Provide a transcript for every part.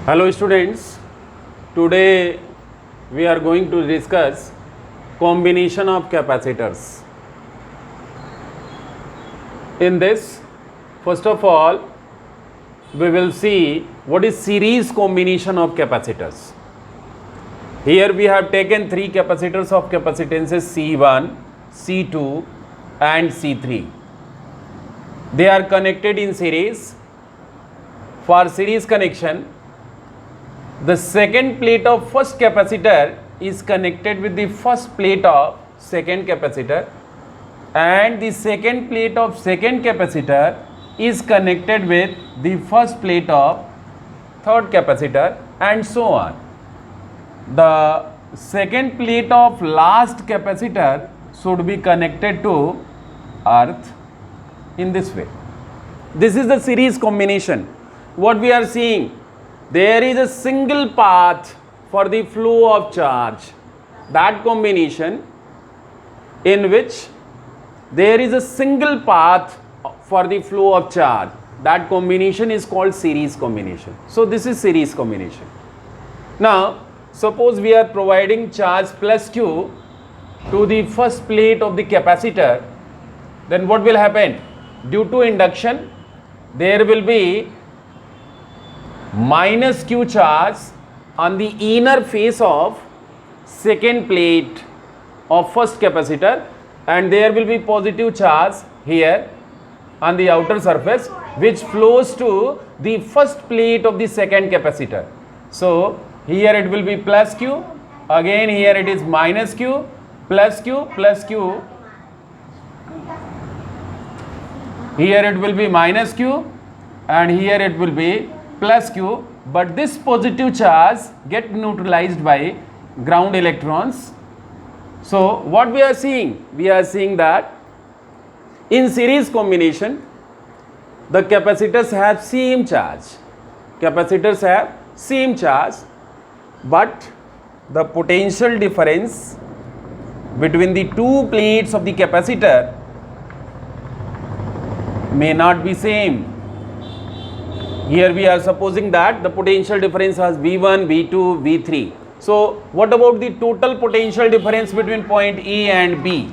Hello students, today we are going to discuss combination of capacitors. In this, first of all, we will see what is series combination of capacitors. Here we have taken three capacitors of capacitances C1, C2 and C3. They are connected in series. For series connection, the second plate of first capacitor is connected with the first plate of second capacitor, and the second plate of second capacitor is connected with the first plate of third capacitor, and so on. The second plate of last capacitor should be connected to earth in this way. This is the series combination. What we are seeing, there is a single path for the flow of charge. That combination in which there is a single path for the flow of charge, that combination is called series combination. So this is series combination. Now suppose we are providing charge plus Q to the first plate of the capacitor, then what will happen? Due to induction, there will be minus Q charge on the inner face of second plate of first capacitor, and there will be positive charge here on the outer surface which flows to the first plate of the second capacitor. So here it will be plus Q, again here it is minus Q, plus Q, plus Q, here it will be minus Q, and here it will be plus Q, but this positive charge get neutralized by ground electrons. So what we are seeing? We are seeing that in series combination, the capacitors have same charge. Capacitors have same charge, but the potential difference between the two plates of the capacitor may not be same. Here we are supposing that the potential difference has V1, V2, V3. So what about the total potential difference between point A and B?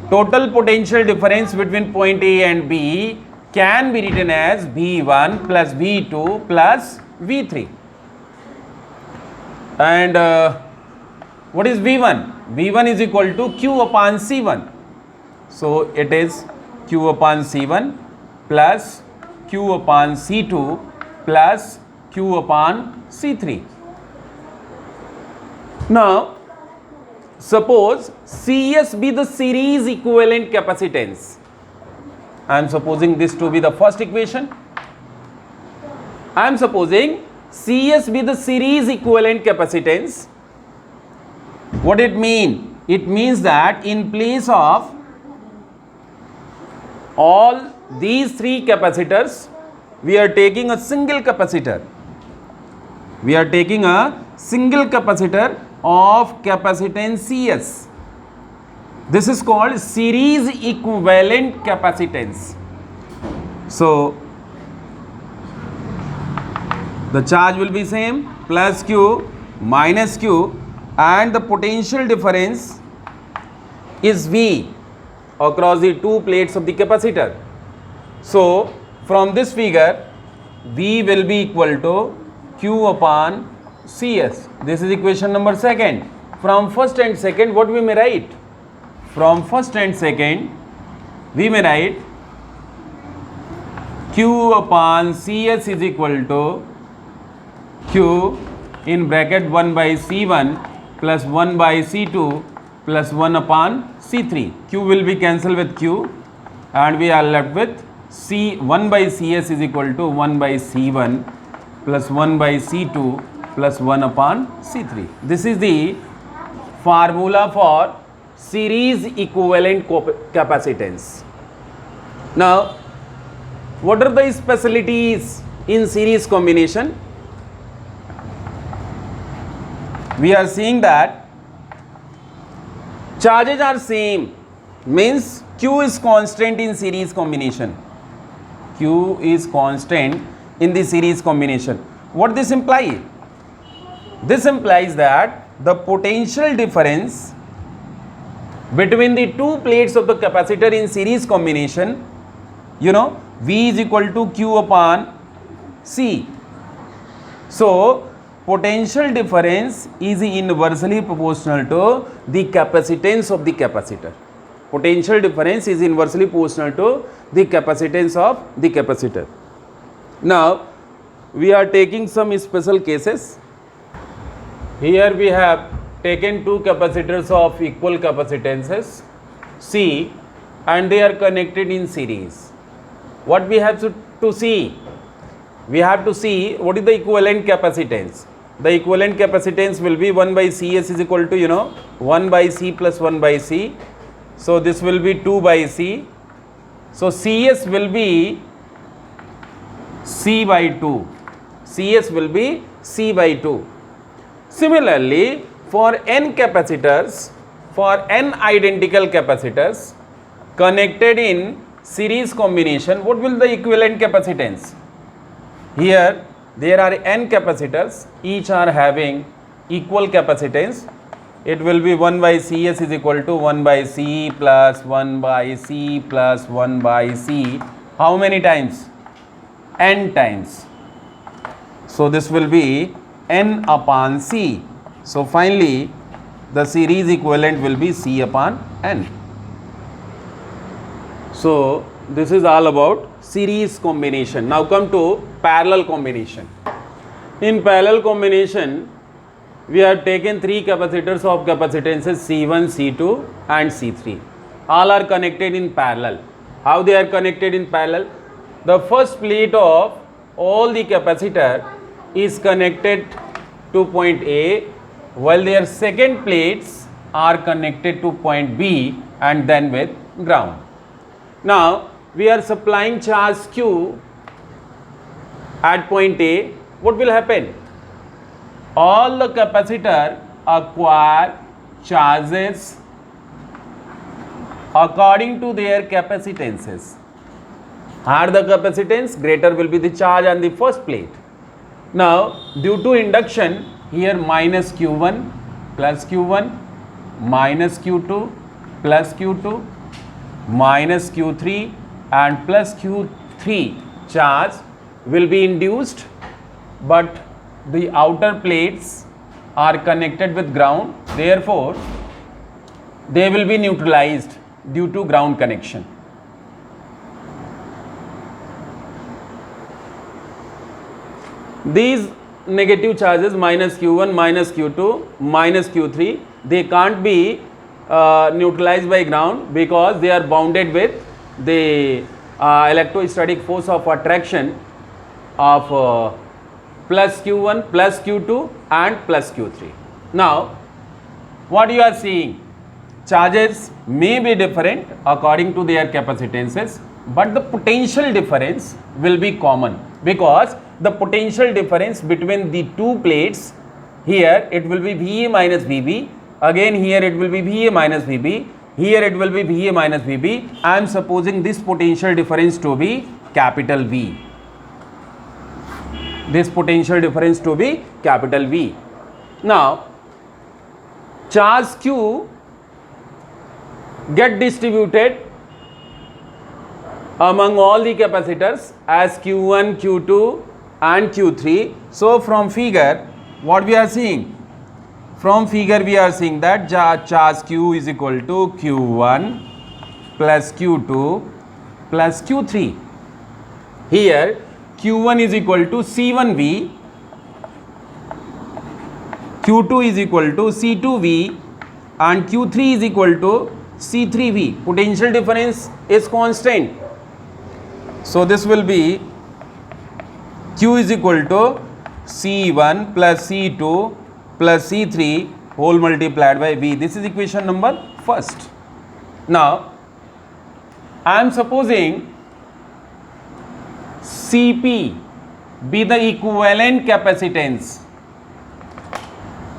Total potential difference between point A and B can be written as V1 plus V2 plus V3. And what is V1? V1 is equal to Q upon C1. So it is Q upon C1 plus Q upon C2 plus Q upon C3. Now suppose CS be the series equivalent capacitance. I am supposing this to be the first equation. I am supposing CS be the series equivalent capacitance. What it mean? It means that in place of all these three capacitors, we are taking a single capacitor. We are taking a single capacitor of capacitance CS. This is called series equivalent capacitance. So the charge will be same, plus Q minus Q, and the potential difference is V across the two plates of the capacitor. So from this figure, V will be equal to Q upon CS. This is equation number second. From first and second, what we may write? From first and second, we may write Q upon CS is equal to Q in bracket 1 by C1 plus 1 by C2 plus 1 upon C3. Q will be cancelled with Q, and we are left with C1 by CS is equal to 1 by C1 plus 1 by C2 plus 1 upon C3. This is the formula for series equivalent capacitance. Now, what are the specialties in series combination? We are seeing that charges are same, means Q is constant in series combination. Q is constant in the series combination. what this implies? This implies that the potential difference between the two plates of the capacitor in series combination, you know, V is equal to Q upon C. So potential difference is inversely proportional to the capacitance of the capacitor. Potential difference is inversely proportional to the capacitance of the capacitor. Now we are taking some special cases. Here we have taken two capacitors of equal capacitances C, and they are connected in series. What we have to see? We have to see what is the equivalent capacitance. The equivalent capacitance will be 1 by Cs is equal to, you know, 1 by C plus 1 by C. So this will be 2 by C. So Cs will be C by 2. Cs will be C by 2. Similarly, for n capacitors, for n identical capacitors connected in series combination, what will the equivalent capacitance? Here there are n capacitors, each are having equal capacitance. It will be 1 by Cs is equal to 1 by C plus 1 by C plus 1 by C. How many times? N times. So this will be n upon C. So finally the series equivalent will be C upon n. So this is all about series combination. Now come to parallel combination. In parallel combination, we have taken three capacitors of capacitances C1, C2 and C3. All are connected in parallel. How they are connected in parallel? The first plate of all the capacitor is connected to point A, while their second plates are connected to point B and then with ground. Now we are supplying charge Q at point A. What will happen? All the capacitor acquire charges according to their capacitances. Higher the capacitance, greater will be the charge on the first plate. Now due to induction, here minus Q1 plus Q1 minus Q2 plus Q2 minus Q3 and plus Q3 charge will be induced, but the outer plates are connected with ground, therefore they will be neutralized due to ground connection. These negative charges minus Q1 minus Q2 minus Q3, they can't be neutralized by ground because they are bounded with the electrostatic force of attraction of plus Q1 plus Q2 and plus Q3. Now what you are seeing, charges may be different according to their capacitances, but the potential difference will be common, because the potential difference between the two plates, here it will be VA minus VB, again here it will be VA minus VB, here it will be VA minus VB. I am supposing this potential difference to be capital V. This potential difference to be capital V. Now charge Q get distributed among all the capacitors as Q1, Q2 and Q3. So from figure, what we are seeing? From figure we are seeing that charge Q is equal to Q1 plus Q2 plus Q3. Here Q1 is equal to C1V, Q2 is equal to C2V and Q3 is equal to C3V. Potential difference is constant. So this will be Q is equal to C1 plus C2 plus C3 whole multiplied by V. This is equation number first. Now I am supposing Cp be the equivalent capacitance.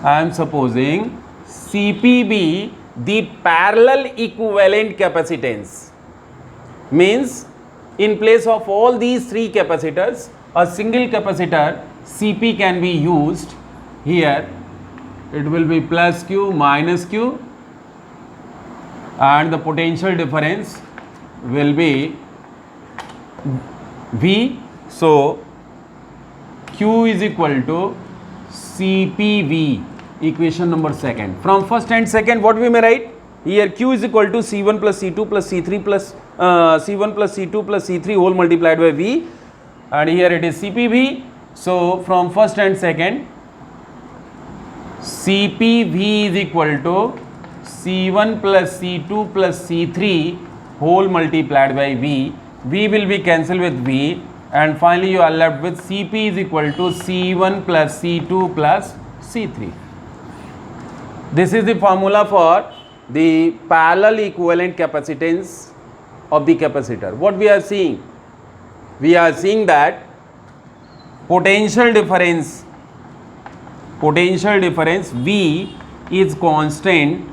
I am supposing Cp be the parallel equivalent capacitance. Means in place of all these three capacitors, a single capacitor Cp can be used here. It will be plus Q minus Q, and the potential difference will be V. So Q is equal to CPV, equation number second. From first and second, what we may write here? Q is equal to C1 plus C2 plus C3 plus C1 plus C2 plus C3 whole multiplied by V, and here it is CPV. So from first and second, CPV is equal to C1 plus C2 plus C3 whole multiplied by V. V will be cancelled with V, and finally you are left with Cp is equal to C1 plus C2 plus C3. This is the formula for the parallel equivalent capacitance of the capacitor. What we are seeing? We are seeing that potential difference V is constant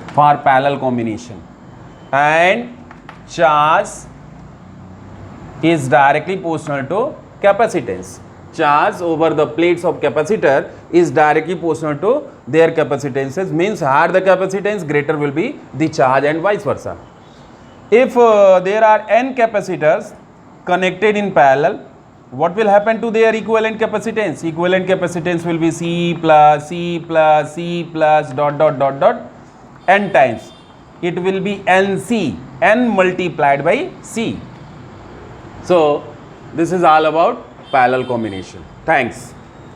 for parallel combination, and charge is directly proportional to capacitance. Charge over the plates of capacitor is directly proportional to their capacitances, means higher the capacitance, greater will be the charge, and vice versa. If there are n capacitors connected in parallel, what will happen to their equivalent capacitance? Equivalent capacitance will be C plus C plus C plus dot dot dot dot n times. It will be NC, n multiplied by C. So this is all about parallel combination. Thanks.